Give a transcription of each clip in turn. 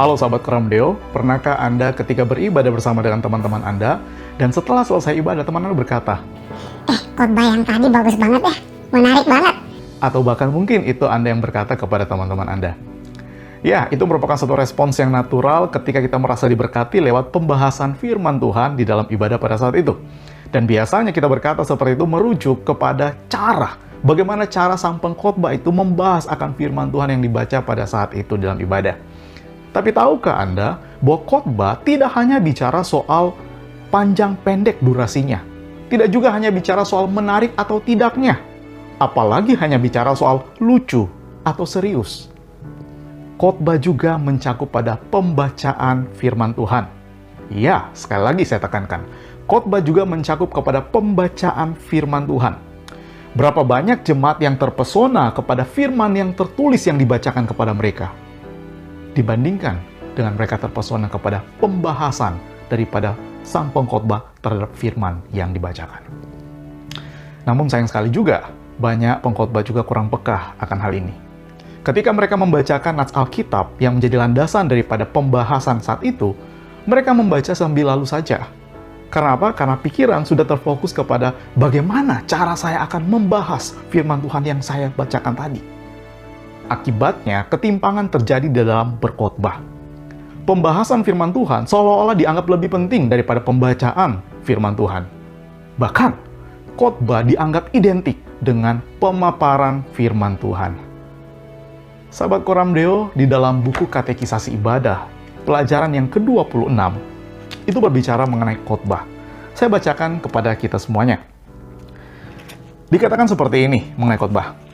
Halo sahabat Keramdeo, pernahkah Anda ketika beribadah bersama dengan teman-teman Anda, dan setelah selesai ibadah teman Anda berkata, khotbah yang tadi bagus banget ya, menarik banget. atau bahkan mungkin itu Anda yang berkata kepada teman-teman Anda. Ya, itu merupakan satu respons yang natural ketika kita merasa diberkati lewat pembahasan firman Tuhan di dalam ibadah pada saat itu. Dan biasanya kita berkata seperti itu merujuk kepada bagaimana cara sang pengkhotbah itu membahas akan firman Tuhan yang dibaca pada saat itu dalam ibadah. Tapi tahukah Anda bahwa khotbah tidak hanya bicara soal panjang pendek durasinya, tidak juga hanya bicara soal menarik atau tidaknya, apalagi hanya bicara soal lucu atau serius. Khotbah juga mencakup pada pembacaan firman Tuhan. Ya, sekali lagi saya tekankan, khotbah juga mencakup kepada pembacaan firman Tuhan. Berapa banyak jemaat yang terpesona kepada firman yang tertulis yang dibacakan kepada mereka, dibandingkan dengan mereka terpesona kepada pembahasan daripada sang pengkhotbah terhadap firman yang dibacakan. Namun sayang sekali juga, banyak pengkhotbah juga kurang peka akan hal ini. Ketika mereka membacakan nats Alkitab yang menjadi landasan daripada pembahasan saat itu, mereka membaca sambil lalu saja. Karena apa? Karena pikiran sudah terfokus kepada bagaimana cara saya akan membahas firman Tuhan yang saya bacakan tadi. Akibatnya, ketimpangan terjadi di dalam berkhotbah. Pembahasan firman Tuhan seolah-olah dianggap lebih penting daripada pembacaan firman Tuhan. Bahkan, khotbah dianggap identik dengan pemaparan firman Tuhan. Sahabat Keramdeo, di dalam buku Katekisasi Ibadah, pelajaran yang ke-26, itu berbicara mengenai khotbah. Saya bacakan kepada kita semuanya. Dikatakan seperti ini mengenai khotbah.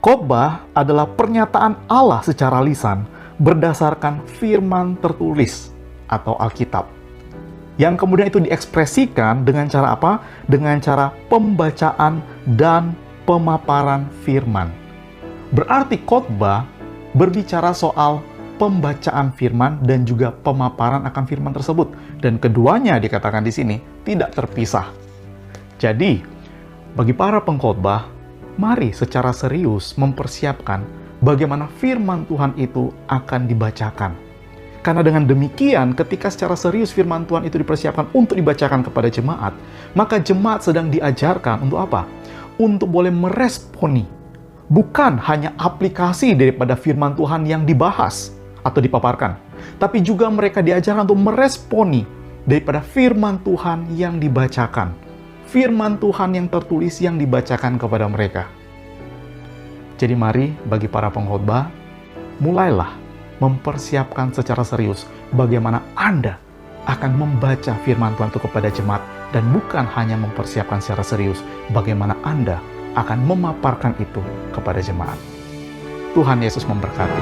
Khotbah adalah pernyataan Allah secara lisan berdasarkan firman tertulis atau Alkitab. Yang kemudian itu diekspresikan dengan cara apa? Dengan cara pembacaan dan pemaparan firman. Berarti khotbah berbicara soal pembacaan firman dan juga pemaparan akan firman tersebut. Dan keduanya dikatakan di sini tidak terpisah. Jadi, bagi para pengkhotbah, mari secara serius mempersiapkan bagaimana firman Tuhan itu akan dibacakan. Karena dengan demikian, ketika secara serius firman Tuhan itu dipersiapkan untuk dibacakan kepada jemaat, maka jemaat sedang diajarkan untuk apa? Untuk boleh meresponi, bukan hanya aplikasi daripada firman Tuhan yang dibahas atau dipaparkan, tapi juga mereka diajarkan untuk meresponi daripada firman Tuhan yang dibacakan. Firman Tuhan yang tertulis yang dibacakan kepada mereka. Jadi mari bagi para pengkhotbah, mulailah mempersiapkan secara serius bagaimana Anda akan membaca firman Tuhan itu kepada jemaat, dan bukan hanya mempersiapkan secara serius bagaimana Anda akan memaparkan itu kepada jemaat. Tuhan Yesus memberkati.